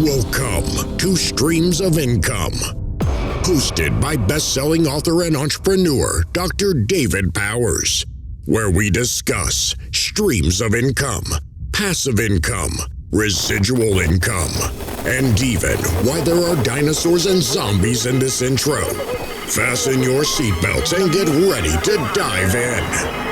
Welcome to Streams of Income, hosted by best-selling author and entrepreneur Dr. David Powers, where we discuss streams of income, passive income, residual income, and even why there are dinosaurs and zombies in this intro. Fasten your seatbelts and get ready to dive in.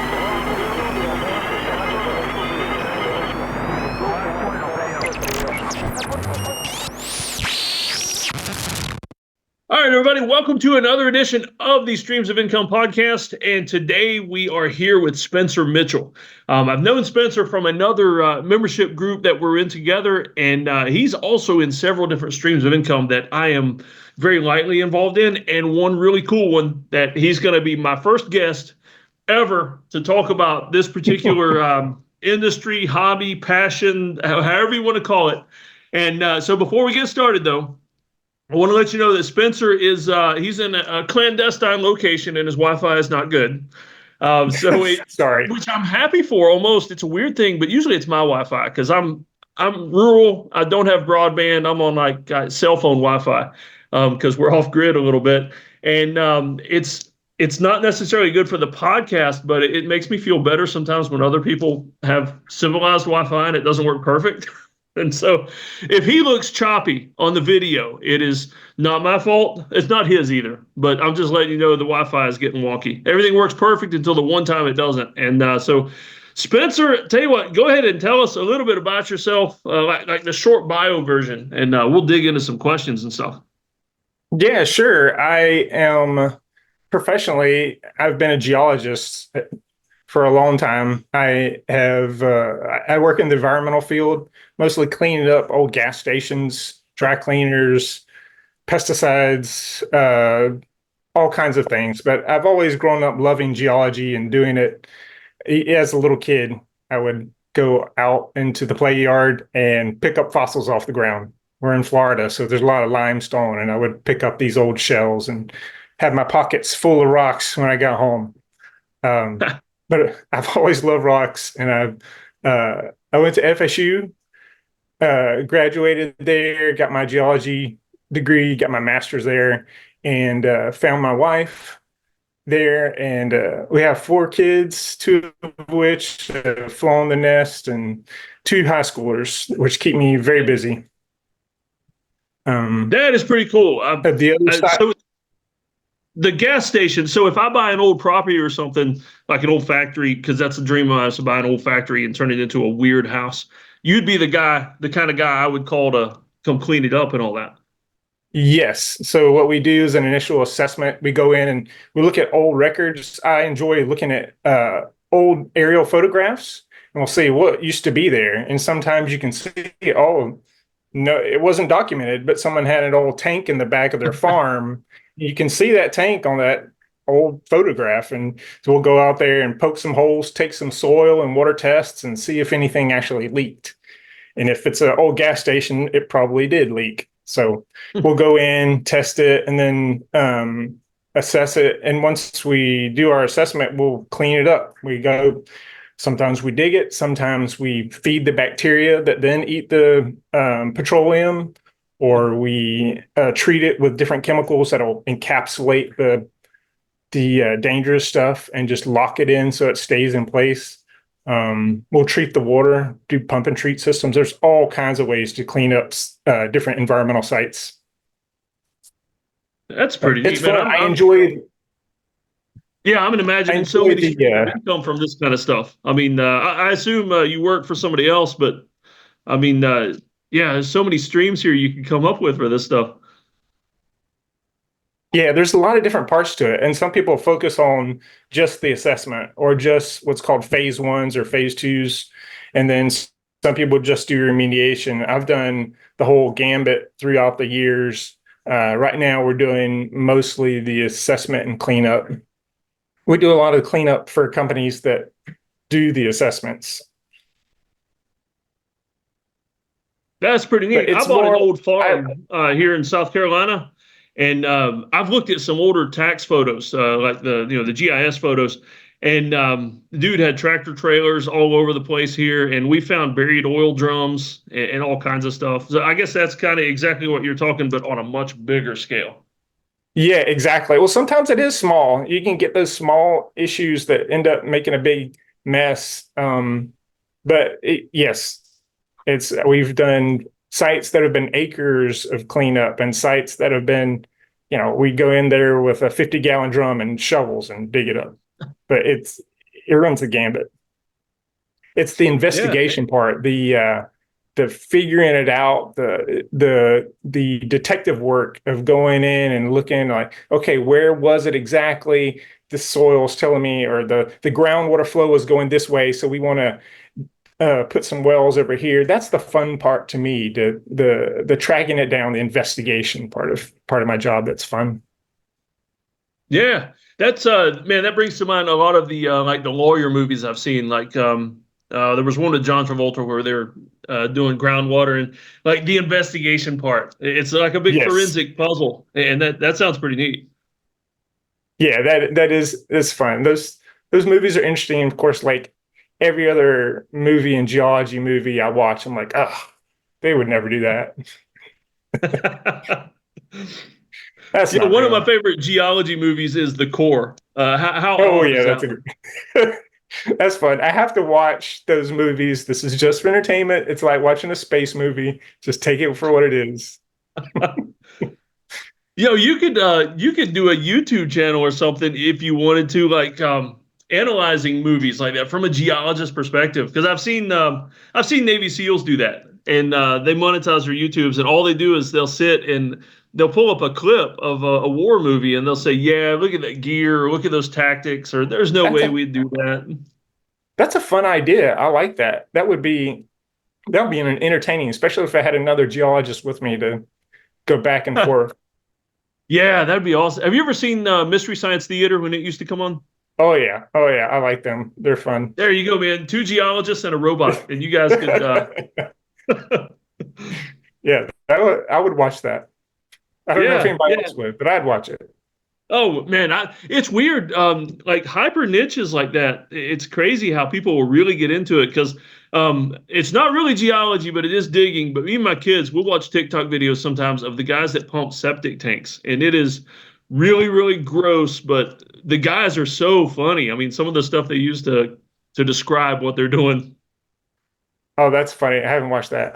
All right, everybody, welcome to another edition of the Streams of Income podcast. And today we are here with Spencer Mitchell. I've known Spencer from another membership group that we're in together, and he's also in several different streams of income that I am very lightly involved in, and one really cool one that he's going to be my first guest ever to talk about this particular industry, hobby, passion, however you want to call it. And so before we get started, though, I want to let you know that Spencer is he's in a clandestine location and his Wi-Fi is not good. Sorry, which I'm happy for. Almost, it's a weird thing, but usually it's my Wi-Fi because I'm rural. I don't have broadband. I'm on like cell phone Wi-Fi because we're off grid a little bit, and it's not necessarily good for the podcast, but it makes me feel better sometimes when other people have civilized Wi-Fi and it doesn't work perfect. And so if he looks choppy on the video, it is not my fault. It's not his either, but I'm just letting you know the Wi-Fi is getting wonky. Everything works perfect until the one time it doesn't. And so Spencer, tell you what, go ahead and tell us a little bit about yourself, like the short bio version, and we'll dig into some questions and stuff. Yeah, sure. I am professionally, I've been a geologist for a long time. I work in the environmental field, mostly cleaning up old gas stations, dry cleaners, pesticides, all kinds of things. But I've always grown up loving geology and doing it. As a little kid, I would go out into the play yard and pick up fossils off the ground. We're in Florida, so there's a lot of limestone, and I would pick up these old shells and have my pockets full of rocks when I got home. But I've always loved rocks, and I went to FSU, graduated there, got my geology degree, got my master's there, and found my wife there. And we have 4 kids, 2 of which have flown the nest, and 2 high schoolers, which keep me very busy. That is pretty cool. The other side. So the gas station. So if I buy an old property or something, like an old factory, because that's a dream of mine, is to buy an old factory and turn it into a weird house, you'd be the kind of guy I would call to come clean it up and all that. Yes. So what we do is an initial assessment. We go in and we look at old records. I enjoy looking at old aerial photographs, and we'll see what used to be there. And sometimes you can see, oh, no, it wasn't documented, but someone had an old tank in the back of their farm. You can see that tank on that old photograph. And so we'll go out there and poke some holes, take some soil and water tests, and see if anything actually leaked. And if it's an old gas station, it probably did leak. So we'll go in, test it, and then assess it. And once we do our assessment, we'll clean it up. Sometimes we dig it. Sometimes we feed the bacteria that then eat the petroleum, or we treat it with different chemicals that'll encapsulate the dangerous stuff and just lock it in so it stays in place. We'll treat the water, do pump and treat systems. There's all kinds of ways to clean up different environmental sites. That's pretty neat. It's fun. I enjoy. Yeah, I'm imagining so many income from this kind of stuff. I mean, I assume you work for somebody else, but I mean, yeah, there's so many streams here you can come up with for this stuff. Yeah, there's a lot of different parts to it. And some people focus on just the assessment or just what's called phase 1s or phase 2s. And then some people just do remediation. I've done the whole gambit throughout the years. Right now, we're doing mostly the assessment and cleanup. We do a lot of cleanup for companies that do the assessments. That's pretty neat. I bought an old farm here in South Carolina, and I've looked at some older tax photos, like the GIS photos, And the dude had tractor trailers all over the place here, and we found buried oil drums and all kinds of stuff. So I guess that's kind of exactly what you're talking, but on a much bigger scale. Yeah, exactly. Well, sometimes it is small. You can get those small issues that end up making a big mess. Yes, we've done sites that have been acres of cleanup and sites that have been, we go in there with a 50-gallon drum and shovels and dig it up. But it runs the gambit. It's the Yeah. investigation part, the figuring it out, the detective work of going in and looking like, okay, where was it exactly? The soil's telling me, or the groundwater flow is going this way, so we want to put some wells over here. That's the fun part to me, the tracking it down, the investigation part of my job. That's fun. Yeah. That's man, that brings to mind a lot of the like the lawyer movies I've seen. Like there was one with John Travolta where they're doing groundwater and like the investigation part. It's like a big Yes. forensic puzzle, and that sounds pretty neat. Yeah, that's fun. Those movies are interesting. Of course, like every other movie and geology movie I watch, I'm like, oh, they would never do that. That's You know, not one of my real. favorite geology movies is The Core. How Oh odd yeah, is that one? that's fun. I have to watch those movies. This is just for entertainment. It's like watching a space movie. Just take it for what it is. You could do a YouTube channel or something if you wanted to, like analyzing movies like that from a geologist perspective. Because I've seen Navy SEALs do that, and they monetize their YouTubes, and all they do is they'll sit and they'll pull up a clip of a war movie, and they'll say, "Yeah, look at that gear, or look at those tactics, or there's no That's way a we'd do that." that's a fun idea. I like that. That would be an entertaining, especially if I had another geologist with me to go back and forth. Yeah, that'd be awesome. Have you ever seen Mystery Science Theater when it used to come on? Oh yeah. Oh yeah. I like them. They're fun. There you go, man. Two geologists and a robot, and you guys could. Yeah, I would watch that. I don't know if Yeah, anybody yeah. else would, but I'd watch it. Oh man, it's weird. Like hyper niches like that. It's crazy how people will really get into it because it's not really geology, but it is digging. But me and my kids, we'll watch TikTok videos sometimes of the guys that pump septic tanks, and it is really, really gross. But the guys are so funny. I mean, some of the stuff they use to describe what they're doing. Oh, that's funny. I haven't watched that.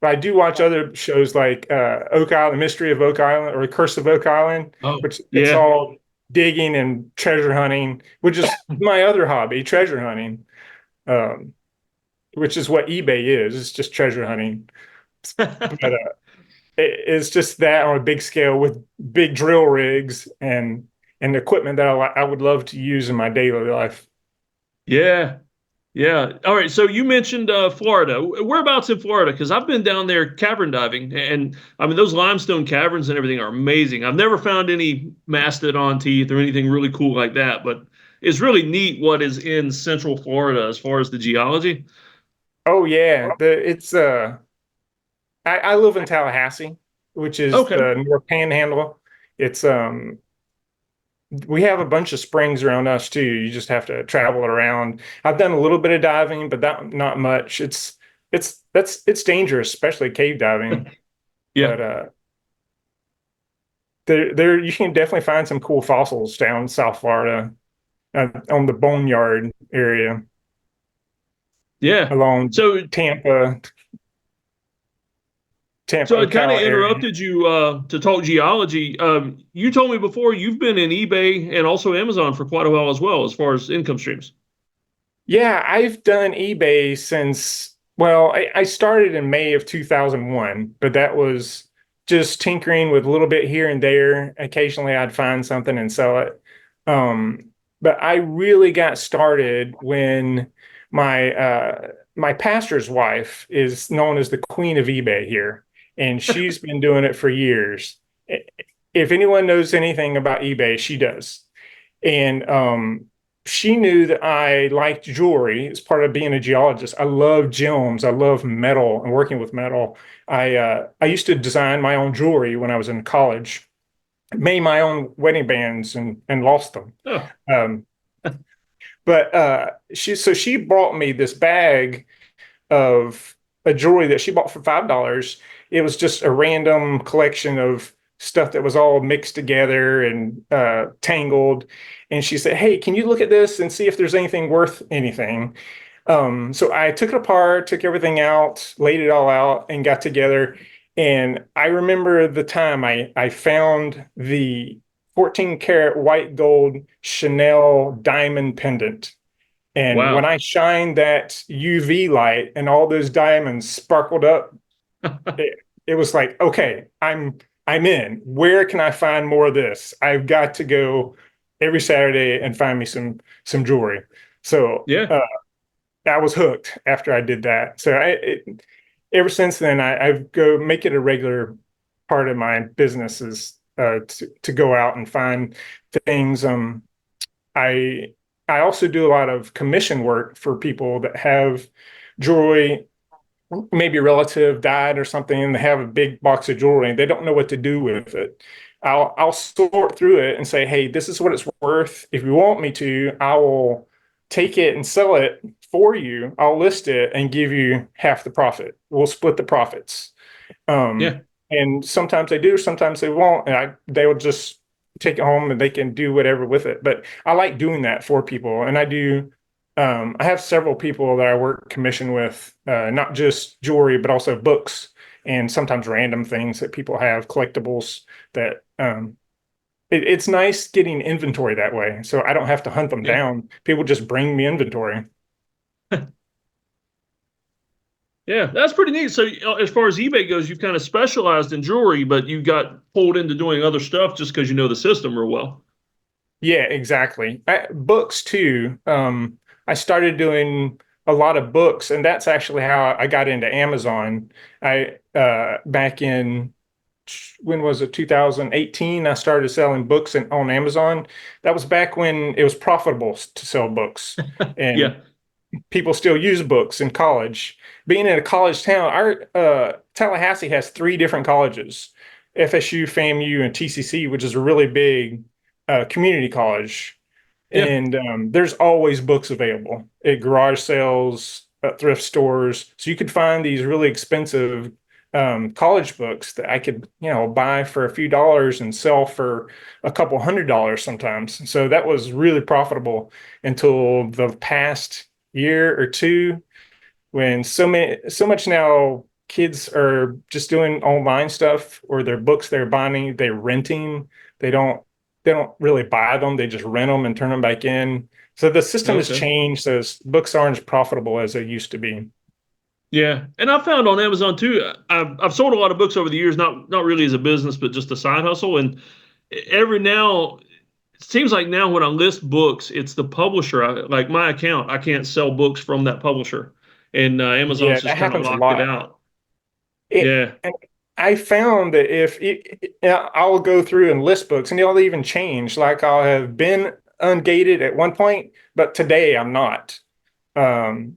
I do watch other shows like Oak Island, Mystery of Oak Island, or Curse of Oak Island, Oh, which it's yeah. all digging and treasure hunting, which is my other hobby, treasure hunting, um, which is what eBay is. It's just treasure hunting. But it's just that on a big scale with big drill rigs and equipment that I would love to use in my daily life. Yeah. Yeah. All right. So you mentioned Florida. Whereabouts in Florida? Because I've been down there cavern diving, and I mean those limestone caverns and everything are amazing. I've never found any mastodon teeth or anything really cool like that, but it's really neat what is in Central Florida as far as the geology. Oh yeah, I live in Tallahassee, which is Okay. the North Panhandle. It's we have a bunch of springs around us too. You just have to travel it around. I've done a little bit of diving, but that not much. It's dangerous, especially cave diving. Yeah. But there you can definitely find some cool fossils down South Florida on the Boneyard area Yeah. along So Tampa, so I kind of Ocala area. interrupted you to talk geology. You told me before you've been in eBay and also Amazon for quite a while as well, as far as income streams. Yeah, I've done eBay since, well, I started in May of 2001, but that was just tinkering with a little bit here and there. Occasionally I'd find something and sell it. But I really got started when my pastor's wife is known as the queen of eBay here, and she's been doing it for years. If anyone knows anything about eBay, she does. And she knew that I liked jewelry as part of being a geologist. I love gems. I love metal and working with metal. I used to design my own jewelry when I was in college, made my own wedding bands and lost them. Oh, Um, But she brought me this bag of a jewelry that she bought for $5. It was just a random collection of stuff that was all mixed together and tangled. And she said, "Hey, can you look at this and see if there's anything worth anything?" So I took it apart, took everything out, laid it all out, and got together. And I remember the time I found the 14 karat white gold Chanel diamond pendant. And when Wow. I shined that UV light and all those diamonds sparkled up, it was like, okay, I'm in. Where can I find more of this? I've got to go every Saturday and find me some jewelry. So Yeah. I was hooked after I did that. So ever since then, I've go make it a regular part of my business is to go out and find things. I I also do a lot of commission work for people that have jewelry, maybe a relative died or something, and they have a big box of jewelry and they don't know what to do with it. I'll sort through it and say, hey, this is what it's worth. If you want me to, I will take it and sell it for you. I'll list it and give you half the profit. We'll split the profits. Um, Yeah. and sometimes they do, sometimes they won't, and they will just take it home and they can do whatever with it. But I like doing that for people, and I do. I have several people that I work commission with, not just jewelry, but also books and sometimes random things that people have, collectibles that it's nice getting inventory that way. So I don't have to hunt them Yeah. down. People just bring me inventory. Yeah, that's pretty neat. So, as far as eBay goes, you've kind of specialized in jewelry, but you got pulled into doing other stuff just because you know the system real well. Yeah, exactly. Books too. I started doing a lot of books, and that's actually how I got into Amazon. I back in when was it 2018? I started selling books on Amazon. That was back when it was profitable to sell books, and Yeah. people still use books in college. Being in a college town, our Tallahassee has three different colleges: FSU, FAMU, and TCC, which is a really big community college. Yeah. And there's always books available at garage sales, thrift stores. So you could find these really expensive college books that I could, buy for a few dollars and sell for a couple $100 sometimes. So that was really profitable until the past year or two when so much now kids are just doing online stuff or their books they're buying, they're renting. They don't they don't really buy them. They just rent them and turn them back in. So the system has Okay. changed. So books aren't as profitable as they used to be. Yeah, and I found on Amazon too. I've sold a lot of books over the years, not really as a business, but just a side hustle. And every now, it seems like now when I list books, it's the publisher. Like my account, I can't sell books from that publisher, and Amazon's Yeah, just that kind of happens a locked it lot. out. It, Yeah, and I found that I'll go through and list books, and they'll even change. Like I'll have been ungated at one point, but today I'm not.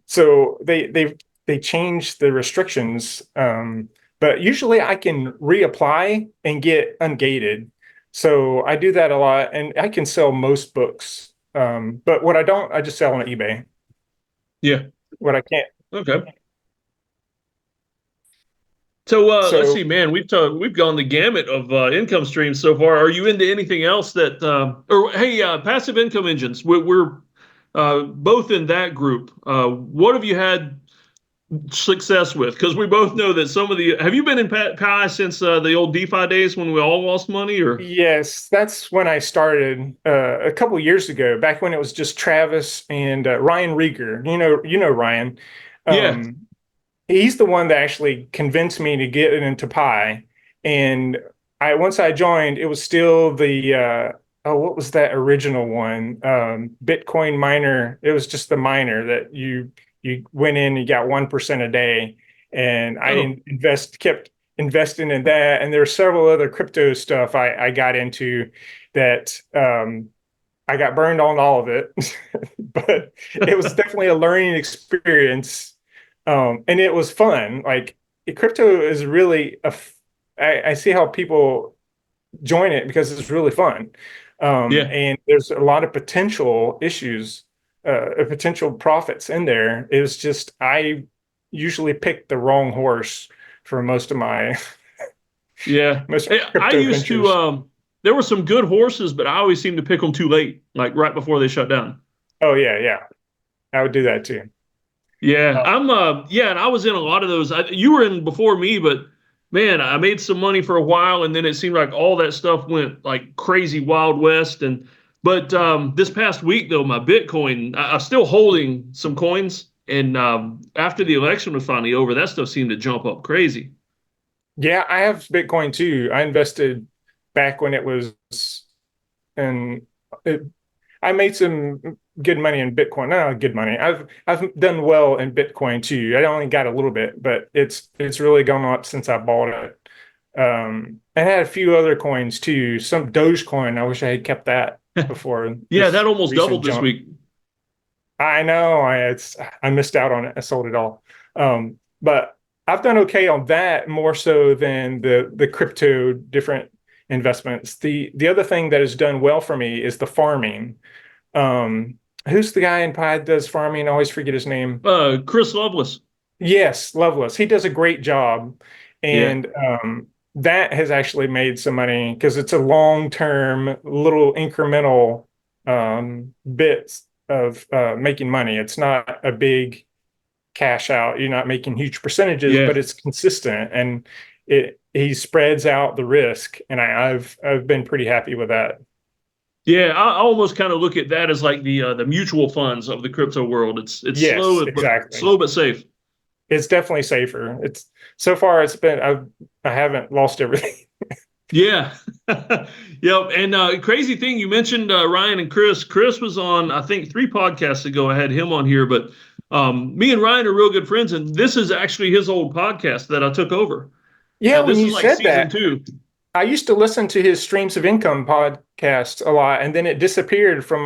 So they changed the restrictions. But usually I can reapply and get ungated. So I do that a lot, and I can sell most books. But what I don't, I just sell on eBay. yeah. What I can't. Okay. So let's So see, man. We've gone the gamut of income streams so far. Are you into anything else that, or hey, passive income engines? We're both in that group. What have you had success with? Because we both know that some of the. Have you been in Pi since the old DeFi days when we all lost money? Or yes, that's when I started a couple years ago. Back when it was just Travis and Ryan Rieger. You know Ryan. yeah, Um, he's the one that actually convinced me to get into Pi. And once I joined, it was still the what was that original one? Bitcoin miner. It was just the miner that you went in, you got 1% a day, and oh kept investing in that. And there were several other crypto stuff I got into that I got burned on all of it, but it was definitely a learning experience. And it was fun. Like crypto is really I see how people join it because it's really fun. yeah, And there's a lot of potential issues potential profits in there. It was just I usually pick the wrong horse for most of my Yeah. most I crypto used to, ventures. there were some good horses, but I always seemed to pick them too late, like right before they shut down. Oh yeah, yeah, I would do that too. Yeah, Uh, yeah, and I was in a lot of those. You were in before me, but man, I made some money for a while, and then it seemed like all that stuff went like crazy Wild West. But this past week though, my Bitcoin, I'm still holding some coins, and after the election was finally over, that stuff seemed to jump up crazy. yeah, I have Bitcoin too. I invested back when it was, and it, I made some good money in Bitcoin. No, good money. I've done well in Bitcoin too. I only got a little bit, but it's really gone up since I bought it. I had a few other coins too. Some Dogecoin. I wish I had kept that before Yeah, that this almost recent doubled this jump. week. I know I missed out on it. I sold it all. But I've done okay on that more so than the crypto different investments. The other thing that has done well for me is the farming. Who's the guy in Pi that does farming? I always forget his name. Chris Loveless. Yes, Loveless. He does a great job. Yeah, And that has actually made some money because it's a long-term, little incremental bits of making money. It's not a big cash out. You're not making huge percentages, but yeah. it's consistent and he spreads out the risk. And I've been pretty happy with that. Yeah, I almost kind of look at that as like the mutual funds of the crypto world. It's Yes, exactly. slow but safe. It's definitely safer. It's so far it's been I haven't lost everything. Yeah, yep. And crazy thing you mentioned Ryan and Chris. Chris was on I think 3 podcasts ago. I had him on here, but me and Ryan are real good friends, and this is actually his old podcast that I took over. Yeah, when This you is like said season that, 2. I used to listen to his streams of income podcast a lot, and then it disappeared from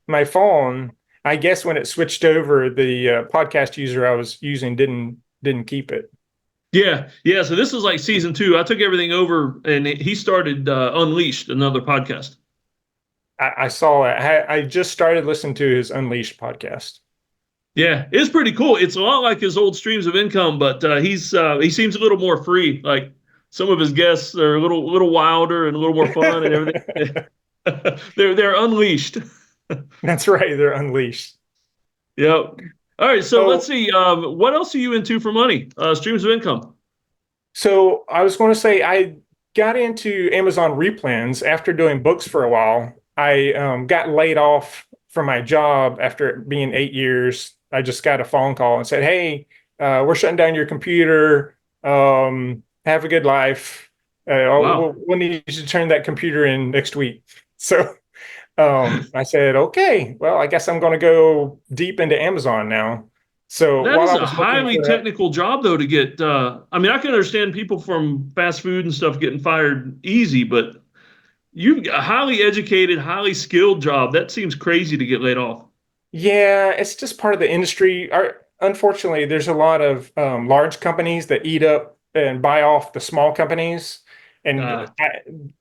my phone. I guess when it switched over, the podcast user I was using didn't keep it. Yeah, yeah. So this is like season 2. I took everything over, and he started Unleashed, another podcast. I saw it. I just started listening to his Unleashed podcast. Yeah, it's pretty cool. It's a lot like his old streams of income, but he seems a little more free. Like some of his guests are a little wilder and a little more fun and everything. They're unleashed. That's right. They're Unleashed. Yep. All right, so let's So see. What else are you into for money? Streams of income. So I was going to say I got into Amazon replans after doing books for a while. I got laid off from my job after it being 8 years. I just got a phone call and said, "Hey, we're shutting down your computer. Have a good life. Wow. We'll need you to turn that computer in next week." So I said, "Okay, well, I guess I'm going to go deep into Amazon now." So That while is I a was looking highly for that, technical job, though, to get. I mean, I can understand people from fast food and stuff getting fired easy, but you a highly educated, highly skilled job. That seems crazy to get laid off. yeah, it's just part of the industry. Unfortunately, there's a lot of large companies that eat up and buy off the small companies. And Uh,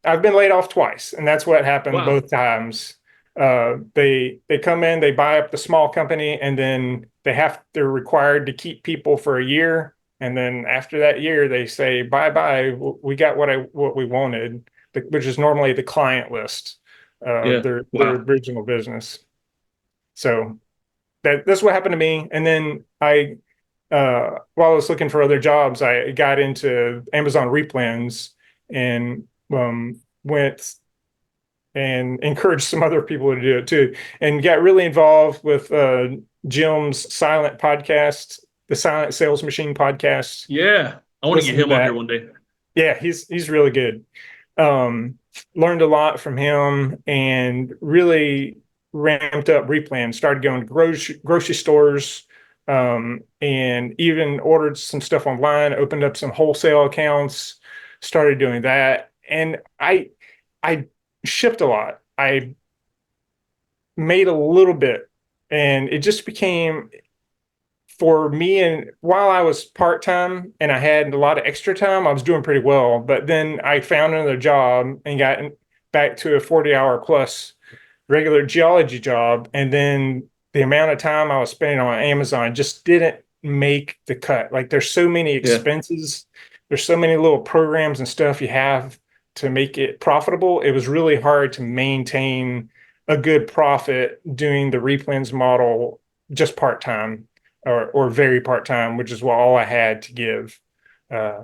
I've been laid off twice, and that's what happened wow. both times. They come in, they buy up the small company, and then they're required to keep people for a year. And then after that year, they say, bye bye, we got what we wanted, which is normally the client list of Yeah. their Wow. original business. So that's what happened to me. And then while I was looking for other jobs, I got into Amazon replans and went and encouraged some other people to do it too, and got really involved with Jim's Silent podcast, the Silent Sales Machine podcast. Yeah. I want to get Listen to him on here that. one day. Yeah, he's really good. Um, Learned a lot from him and really ramped up replan. Started going to grocery stores, and even ordered some stuff online. Opened up some wholesale accounts. Started doing that, and I shipped a lot. I made a little bit, and it just became for me, and while I was part-time and I had a lot of extra time, I was doing pretty well. But then I found another job and got back to a 40-hour plus regular geology job. And then the amount of time I was spending on Amazon just didn't make the cut. Like there's so many Yeah. expenses, there's so many little programs and stuff you have to make it profitable. It was really hard to maintain a good profit doing the replens model just part-time or very part-time, which is what all I had to give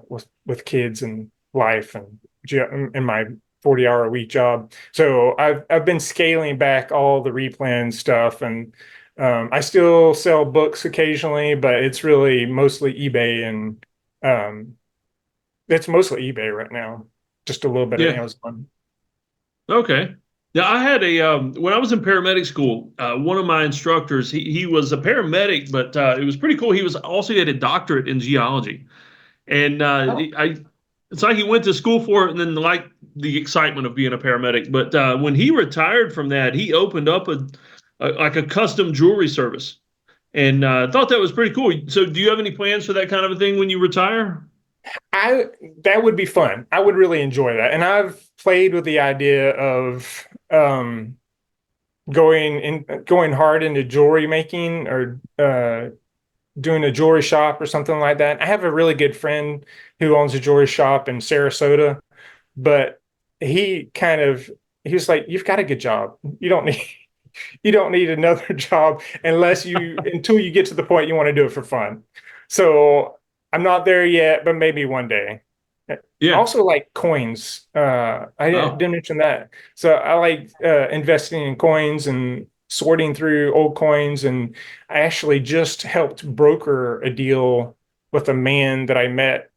with kids and life and my 40-hour a week job. So I've been scaling back all the replan stuff, and I still sell books occasionally, but it's really mostly eBay, and it's mostly eBay right now. Just a little bit of Yeah. Amazon. Okay. Yeah, I had a when I was in paramedic school, one of my instructors, he was a paramedic, but it was pretty cool. He was also had a doctorate in geology, and it's like he went to school for it, and then like the excitement of being a paramedic. But when he retired from that, he opened up like a custom jewelry service, and I thought that was pretty cool. So, do you have any plans for that kind of a thing when you retire? I That would be fun. I would really enjoy that. And I've played with the idea of going hard into jewelry making or doing a jewelry shop or something like that. I have a really good friend who owns a jewelry shop in Sarasota, but he was like, "You've got a good job. You don't need another job until you get to the point you want to do it for fun." So I'm not there yet, but maybe one day. I Yeah. also like coins. I Oh, didn't mention that. So I like investing in coins and sorting through old coins. And I actually just helped broker a deal with a man that I met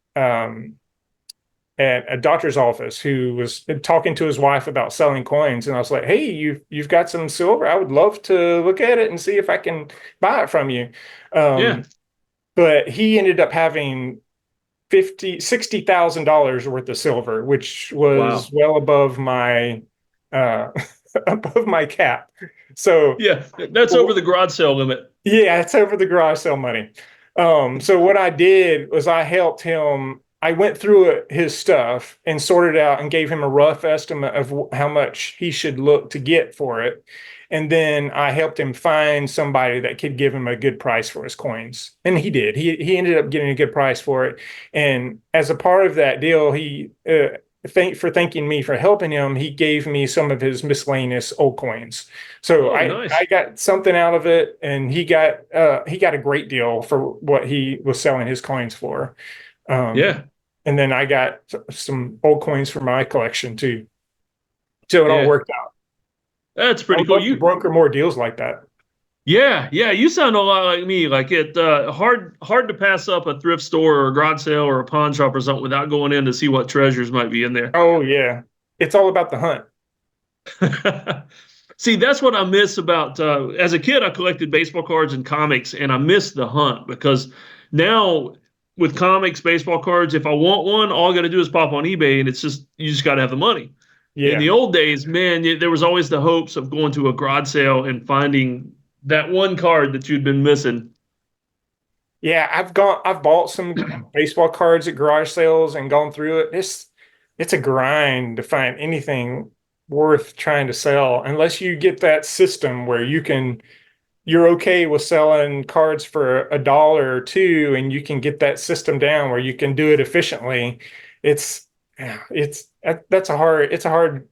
at a doctor's office who was talking to his wife about selling coins. And I was like, "Hey, you've got some silver. I would love to look at it and see if I can buy it from you." yeah. Um, but he ended up having $60,000 worth of silver, which was Wow. well above my uh, above my cap. So Yeah, that's over the garage sale limit. yeah, it's over the garage sale money. So what I did was I helped him. I went through his stuff and sorted out and gave him a rough estimate of how much he should look to get for it. And then I helped him find somebody that could give him a good price for his coins. And he did. He ended up getting a good price for it. And as a part of that deal, thanking me for helping him, he gave me some of his miscellaneous old coins. So Oh, I nice. got something out of it, and he got a great deal for what he was selling his coins for. Um, Yeah, and then I got some old coins for my collection too. So it all yeah. worked out. That's I pretty would cool. love to broker more deals like that. Yeah. You sound a lot like me. Like it, hard to pass up a thrift store or a garage sale or a pawn shop or something without going in to see what treasures might be in there. Oh yeah, it's all about the hunt. See, that's what I miss about. As a kid, I collected baseball cards and comics, and I miss the hunt because now with comics, baseball cards, if I want one, all I got to do is pop on eBay, and it's just you just got to have the money. In Yeah, the old days, man, there was always the hopes of going to a garage sale and finding that one card that you'd been missing. yeah. I've bought some baseball cards at garage sales and gone through it. It's a grind to find anything worth trying to sell unless you get that system where you're okay with selling cards for $1 or two, and you can get that system down where you can do it efficiently. It's it's a hard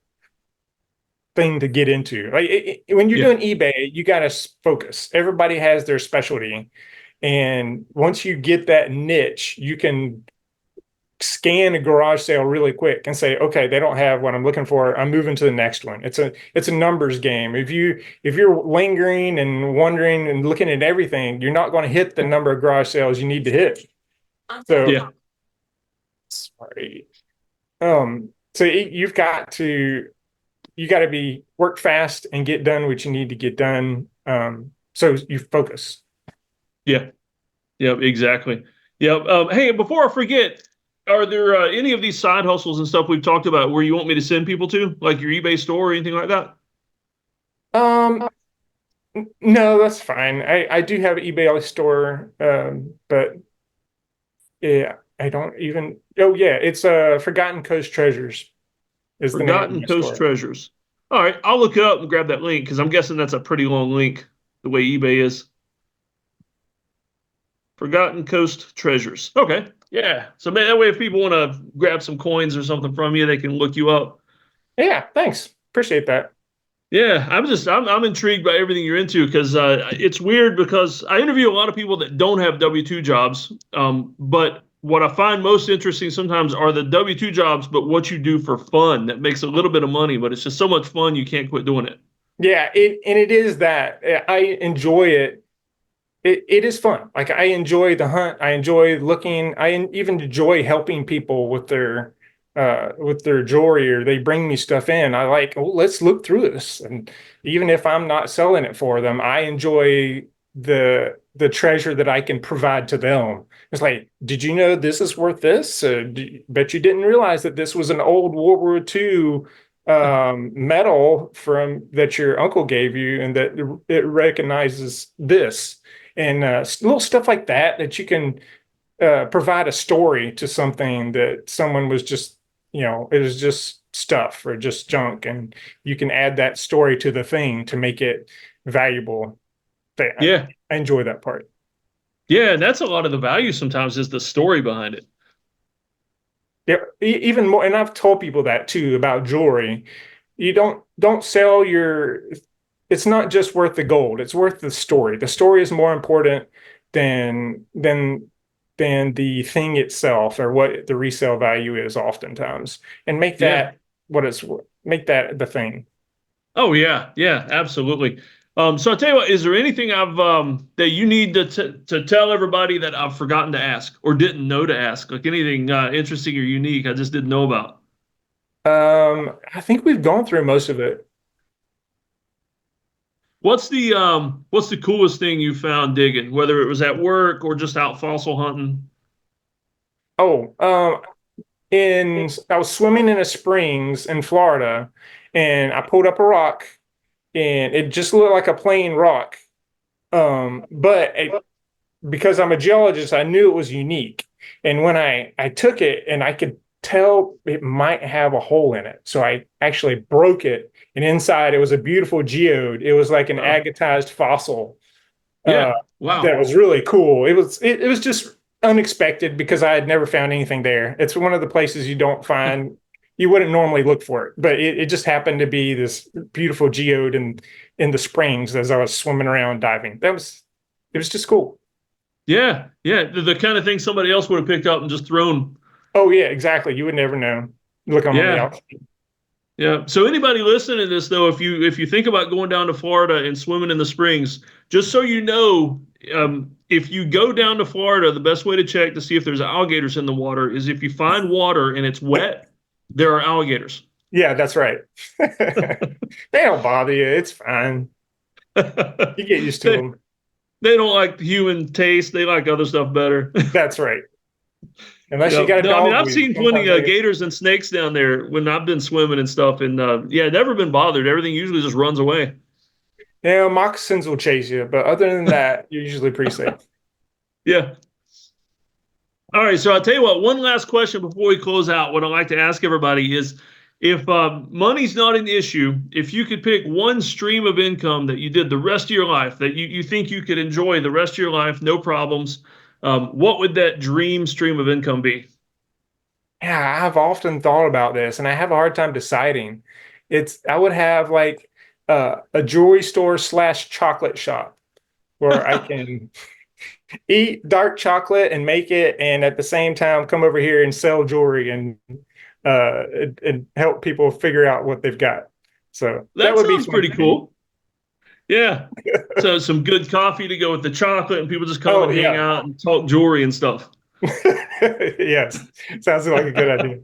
thing to get into. Like when you're Yeah, doing eBay, you got to focus. Everybody has their specialty, and once you get that niche, you can scan a garage sale really quick and say, okay, they don't have what I'm looking for. I'm moving to the next one. It's a numbers game. If you're lingering and wondering and looking at everything, you're not going to hit the number of garage sales you need to hit. So yeah, sorry. So you got to be work fast and get done what you need to get done. So you focus. yeah, yeah, exactly. Yeah. Hey, before I forget, are there any of these side hustles and stuff we've talked about where you want me to send people to, like your eBay store or anything like that? Um, no, that's fine. I do have an eBay store, but yeah, I don't even. Oh yeah, it's Forgotten Coast Treasures is the name of Forgotten my Coast store. Treasures. All right, I'll look it up and grab that link because I'm guessing that's a pretty long link. the way eBay is. Forgotten Coast Treasures. Okay. Yeah. So that way, if people want to grab some coins or something from you, they can look you up. Yeah, thanks. Appreciate that. Yeah, I'm intrigued by everything you're into because it's weird because I interview a lot of people that don't have W-2 jobs. But what I find most interesting sometimes are the W-2 jobs, but what you do for fun that makes a little bit of money, but it's just so much fun you can't quit doing it. Yeah, it is that. I enjoy it. It is fun. Like I enjoy the hunt. I enjoy looking. Even enjoy helping people with their jewelry, or they bring me stuff in. I like, oh, let's look through this. And even if I'm not selling it for them, I enjoy the treasure that I can provide to them. It's like, did you know this is worth this? Bet you didn't realize that this was an old World War II medal from that your uncle gave you, and that it recognizes this, and little stuff like that that you can provide a story to something that someone was just, it was just stuff or just junk, and you can add that story to the thing to make it valuable. Yeah. I enjoy that part. Yeah, and that's a lot of the value sometimes is the story behind it. Yeah, even more, and I've told people that too about jewelry. You don't sell your. It's not just worth the gold; it's worth the story. The story is more important than the thing itself, or what the resale value is oftentimes, and make Yeah. that what it's make that the thing. Oh yeah, yeah, absolutely. So I'll tell you what, is there anything I've that you need to tell everybody that I've forgotten to ask or didn't know to ask? Like anything interesting or unique I just didn't know about? I think we've gone through most of it. What's the coolest thing you found digging, whether it was at work or just out fossil hunting? Oh, in I was swimming in a springs in Florida, and I pulled up a rock, and it just looked like a plain rock. But because I'm a geologist, I knew it was unique. And when I took it, and I could tell it might have a hole in it, so I actually broke it, and inside it was a beautiful geode. It was like an Oh, agatized fossil. Uh, yeah. that Wow. was really cool. It was just unexpected because I had never found anything there. It's one of the places you don't find, you wouldn't normally look for it, but it just happened to be this beautiful geode in the springs as I was swimming around diving. It was just cool. Yeah, yeah. The kind of thing somebody else would have picked up and just thrown. Oh yeah, exactly. You would never know. Look on the Yeah. outside. Yeah. So anybody listening to this though, if you think about going down to Florida and swimming in the springs, just so you know, if you go down to Florida, the best way to check to see if there's alligators in the water is if you find water and it's wet, there are alligators. Yeah, that's right. They don't bother you. It's fine. You get used to they them. they don't like human taste. They like other stuff better. That's right. Unless you Yeah. got a No, I mean dog I've weed. seen plenty Sometimes of gators and snakes down there when I've been swimming and stuff, and yeah, never been bothered. Everything usually just runs away. moccasins will chase you, but other than that, you're usually pretty safe. Yeah. All right, so I'll tell you what, one last question before we close out. What I like to ask everybody is if money's not an issue, if you could pick one stream of income that you did the rest of your life, that you think you could enjoy the rest of your life, no problems, what would that dream stream of income be? Yeah, I've often thought about this, and I have a hard time deciding. I would have like a jewelry store slash chocolate shop where I can eat dark chocolate and make it, and at the same time come over here and sell jewelry and help people figure out what they've got. So that That would be sounds fun pretty for me. cool. Yeah. So some good coffee to go with the chocolate, and people just come Oh and hang yeah, out and talk jewelry and stuff. yes, sounds like a good idea.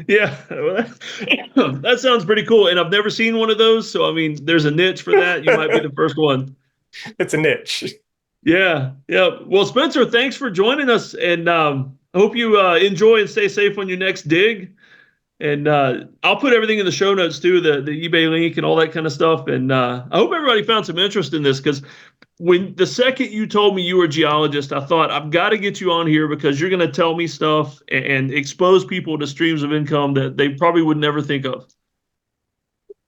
Yeah, well, that sounds pretty cool. And I've never seen one of those. So, I mean, there's a niche for that. You might be the first one. It's a niche. Yeah. Yeah. Well, Spencer, thanks for joining us. And I hope you enjoy and stay safe on your next dig. And I'll put everything in the show notes too, the eBay link and all that kind of stuff. And I hope everybody found some interest in this because when the second you told me you were a geologist, I thought I've got to get you on here because you're going to tell me stuff and expose people to streams of income that they probably would never think of.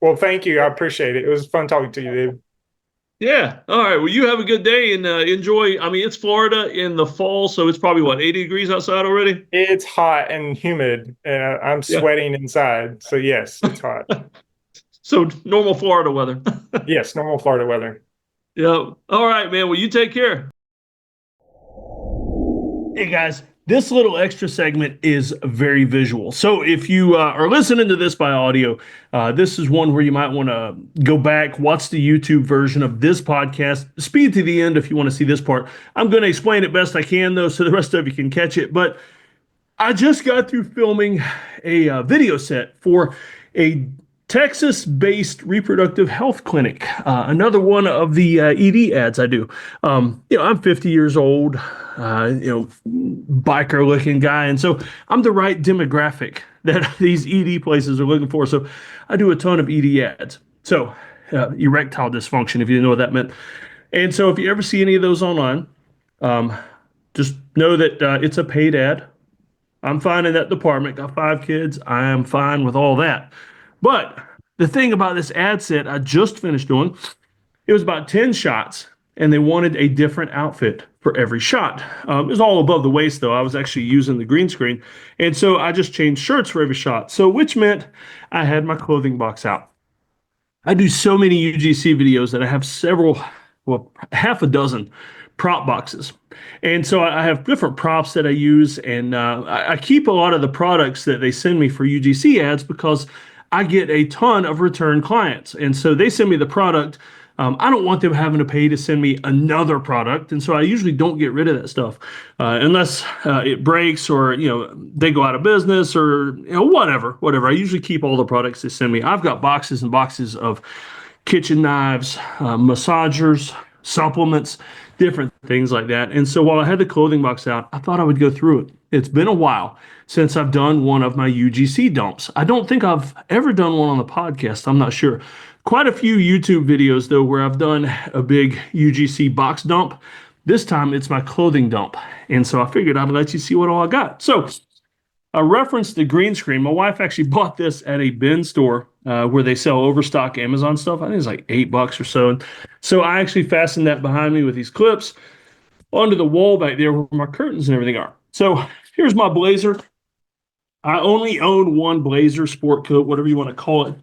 Well, thank you. I appreciate it. It was fun talking to you, Dave. Yeah. All right. Well, you have a good day and enjoy. I mean, it's Florida in the fall, so it's probably what, 80 degrees outside already? It's hot and humid, and I'm Yeah. sweating inside. So yes, it's hot. So normal Florida weather. Yes, normal Florida weather. Yeah. All right, man. Well, you take care. Hey guys, this little extra segment is very visual. So if you are listening to this by audio, this is one where you might want to go back, watch the YouTube version of this podcast, speed to the end if you want to see this part. I'm going to explain it best I can though, so the rest of you can catch it. But I just got through filming a video set for a Texas-based reproductive health clinic. Another one of the ED ads I do. I'm 50 years old, biker-looking guy, and so I'm the right demographic that these ED places are looking for. So I do a ton of ED ads. So erectile dysfunction, if you didn't know what that meant. And so if you ever see any of those online, um, just know that it's a paid ad. I'm fine in that department. Got 5 kids. I am fine with all that. But the thing about this ad set I just finished doing, it was about 10 shots, and they wanted a different outfit for every shot. It was all above the waist, though. I was actually using the green screen. And so I just changed shirts for every shot. So, which meant I had my clothing box out. I do so many UGC videos that I have several, well, half a dozen prop boxes. And so I have different props that I use, and I keep a lot of the products that they send me for UGC ads because I get a ton of return clients. And so they send me the product. I don't want them having to pay to send me another product, and so I usually don't get rid of that stuff unless it breaks or they go out of business or whatever. I usually keep all the products they send me. I've got boxes and boxes of kitchen knives, massagers, supplements, different things like that. And so while I had the clothing box out, I thought I would go through it. It's been a while since I've done one of my UGC dumps. I don't think I've ever done one on the podcast. I'm not sure. Quite a few YouTube videos, though, where I've done a big UGC box dump. This time it's my clothing dump. And so I figured I'd let you see what all I got. So I referenced the green screen. My wife actually bought this at a bin store where they sell overstock Amazon stuff. I think it's like $8 or so. And so I actually fastened that behind me with these clips onto the wall back there where my curtains and everything are. So here's my blazer. I only own one blazer, sport coat, whatever you want to call it.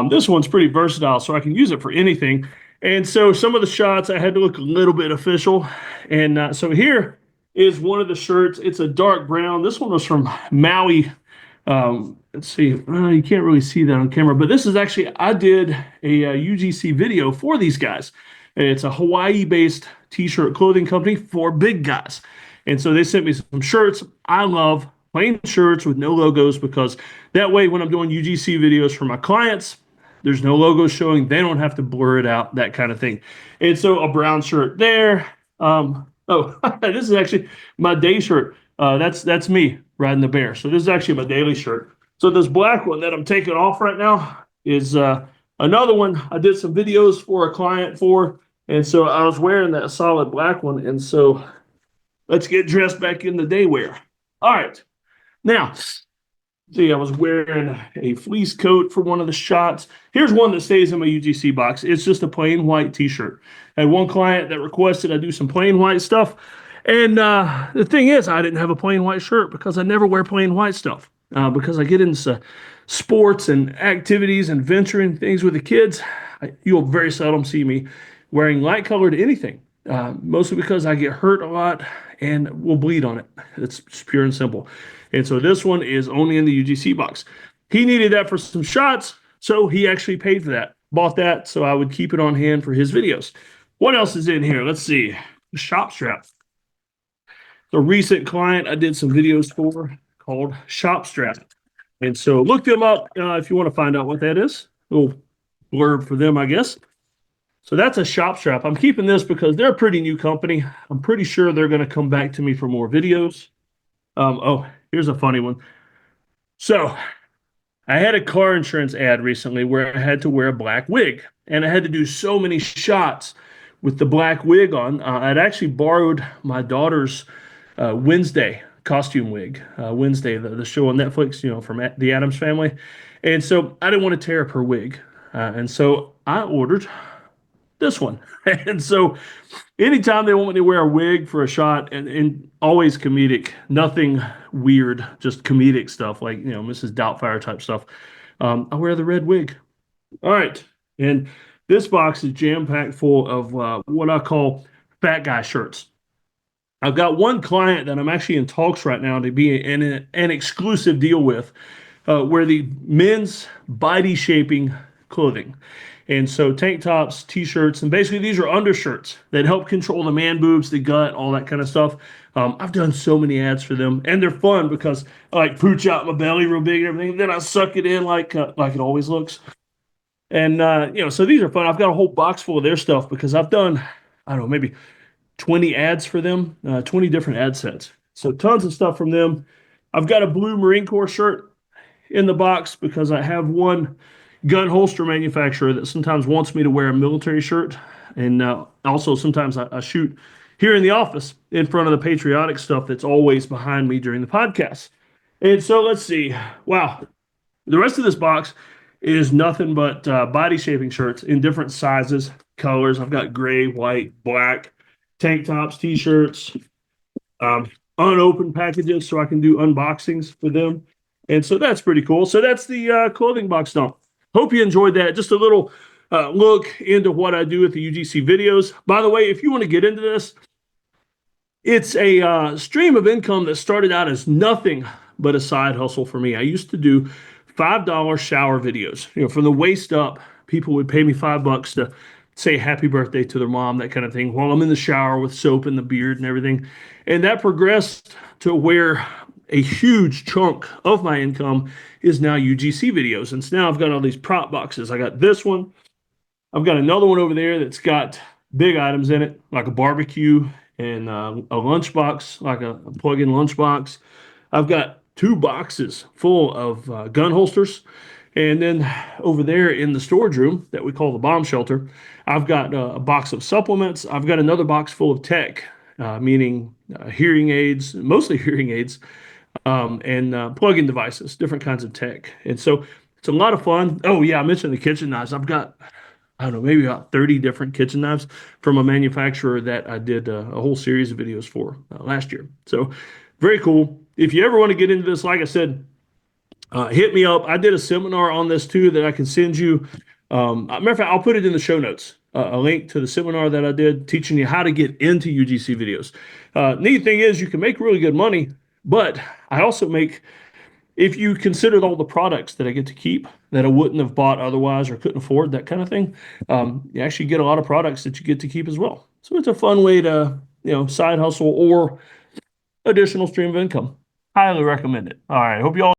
This one's pretty versatile, so I can use it for anything. And so some of the shots I had to look a little bit official. And so here is one of the shirts. It's a dark brown. This one was from Maui. Let's see. You can't really see that on camera, but this is actually, I did a UGC video for these guys. It's a Hawaii-based t-shirt clothing company for big guys. And so they sent me some shirts. I love plain shirts with no logos because that way when I'm doing UGC videos for my clients, there's no logos showing. They don't have to blur it out, that kind of thing. And so a brown shirt there. This is actually my day shirt. That's me riding the bear. So this is actually my daily shirt. So this black one that I'm taking off right now is another one I did some videos for a client for. And so I was wearing that solid black one. And so let's get dressed back in the day wear. All right. Now, see, I was wearing a fleece coat for one of the shots. Here's one that stays in my UGC box. It's just a plain white t-shirt. I had one client that requested I do some plain white stuff. And the thing is, I didn't have a plain white shirt because I never wear plain white stuff. Because I get into sports and activities and venturing things with the kids, you'll very seldom see me wearing light colored anything. Mostly because I get hurt a lot and will bleed on it. It's pure and simple. And so this one is only in the UGC box. He needed that for some shots, so he actually paid for that. Bought that so I would keep it on hand for his videos. What else is in here? Let's see. The shop strap. A recent client I did some videos for called Shop Strap. And so look them up if you want to find out what that is. A little blurb for them, I guess. So that's a shop strap. I'm keeping this because they're a pretty new company. I'm pretty sure they're going to come back to me for more videos. Here's a funny one. So I had a car insurance ad recently where I had to wear a black wig. And I had to do so many shots with the black wig on. I'd actually borrowed my daughter's Wednesday costume wig. Wednesday, the show on Netflix, from the Addams Family. And so I didn't want to tear up her wig. And so I ordered this one. And so anytime they want me to wear a wig for a shot, and always comedic, nothing weird, just comedic stuff like, Mrs. Doubtfire type stuff, I wear the red wig. All right. And this box is jam-packed full of what I call fat guy shirts. I've got one client that I'm actually in talks right now to be in an exclusive deal with, where the men's body shaping clothing. And so tank tops, t-shirts, and basically these are undershirts that help control the man boobs, the gut, all that kind of stuff. I've done so many ads for them, and they're fun because I like pooch out my belly real big and everything. Then I suck it in like it always looks. And so these are fun. I've got a whole box full of their stuff because I've done, I don't know, maybe 20 ads for them, 20 different ad sets. So tons of stuff from them. I've got a blue Marine Corps shirt in the box because I have one gun holster manufacturer that sometimes wants me to wear a military shirt. And also sometimes I shoot here in the office in front of the patriotic stuff that's always behind me during the podcast. And so let's see. Wow. The rest of this box is nothing but body shaping shirts in different sizes, colors. I've got gray, white, black, tank tops, t-shirts, unopened packages so I can do unboxings for them. And so that's pretty cool. So that's the clothing box dump. Hope you enjoyed that. Just a little look into what I do with the UGC videos. By the way, if you want to get into this, it's a stream of income that started out as nothing but a side hustle for me. I used to do $5 shower videos. From the waist up, people would pay me $5 to say happy birthday to their mom, that kind of thing, while I'm in the shower with soap and the beard and everything. And that progressed to where a huge chunk of my income is now UGC videos. And so now I've got all these prop boxes. I got this one. I've got another one over there that's got big items in it, like a barbecue and a lunchbox, like a plug-in lunchbox. I've got 2 boxes full of gun holsters. And then over there in the storage room that we call the bomb shelter, I've got a box of supplements. I've got another box full of tech, meaning hearing aids, mostly hearing aids, and plug-in devices, different kinds of tech. And so it's a lot of fun. Oh, yeah, I mentioned the kitchen knives. I've got, I don't know, maybe about 30 different kitchen knives from a manufacturer that I did a whole series of videos for last year. So very cool. If you ever want to get into this, like I said, hit me up. I did a seminar on this too that I can send you. Matter of fact, I'll put it in the show notes. A link to the seminar that I did teaching you how to get into UGC videos. Neat thing is you can make really good money, but I also make, if you considered all the products that I get to keep that I wouldn't have bought otherwise or couldn't afford, that kind of thing, you actually get a lot of products that you get to keep as well. So it's a fun way to, side hustle or additional stream of income. Highly recommend it. All right. Hope you all